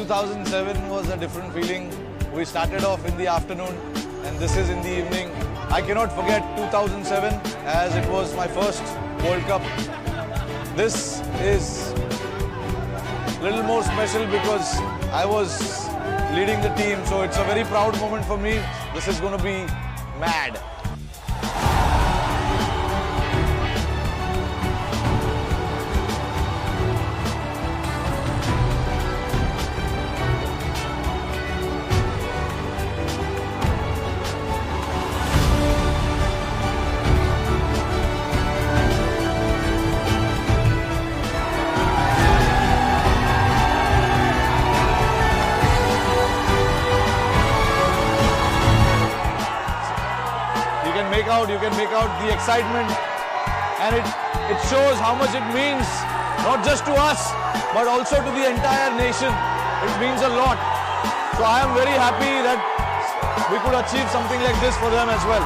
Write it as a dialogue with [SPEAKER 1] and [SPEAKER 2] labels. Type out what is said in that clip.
[SPEAKER 1] 2007 was a different feeling. We started off in the afternoon and this is in the evening. I cannot forget 2007 as it was my first World Cup. This is a little more special because I was leading the team, so it's a very proud moment for me. This is going to be mad. You can make out the excitement, and it shows how much it means, not just to us, but also to the entire nation. It means a lot. So I am very happy that we could achieve something like this for them as well.